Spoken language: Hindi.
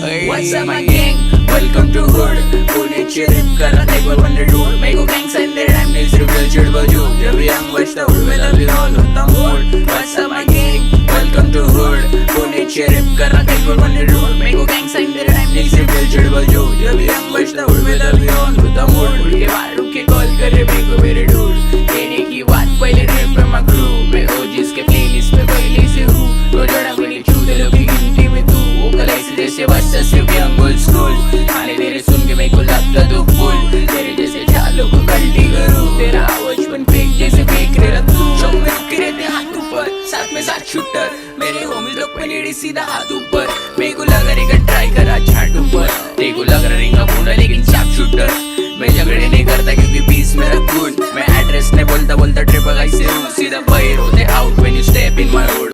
What's up my gang? Welcome to hood. Pune चिरिप करा take 100 dude. मेरे को gang sign दे rhyme नहीं सिर्फ real shit बजू. जब young बजता उड़ में तभी on होता mood. What's up my gang? Welcome to hood. Pune चिरिप करा take 100 dude. मेरे को gang sign दे rhyme नहीं सिर्फ real shit बजू. जब young बजता उड़ में तभी on होता mood. उड़ के बाहर उड़ के call करे मेरे को मेरे dude. कहने की बात पहले rap पे my crew. मैं OGs के playlist पे पहले से हूँ. तो जड़ा मेरी चूते लोग की गिनती में तू. वो कलाई से जैसे बच्चा सिर्फ young old school. खाने तेरे सुन के मेरे को लगता तू फुल. तेरे जैसे चालों को कल्टी करूँ. तेरा आवाज बन फेक जैसे फेंक रहे तू. चौक में रुके रहते हाथ ऊपर. साथ में साथ शूटर. मेरे होmies लोग पे नीडे सीधा हाथ ऊपर. मेरे को लगा रहेगा ट्राई करा छाट ऊपर. तेरे को लग रहा रहेगा मुंडा लेकिन शार्प शूटर. मैं झगड़े नहीं करता क्योंकि पीस मेरा खून. मैं एड्रेस नहीं बोलता बोलता ट्रिप गाइस से हूँ. सीधा बाहर होते out when you step in my होड.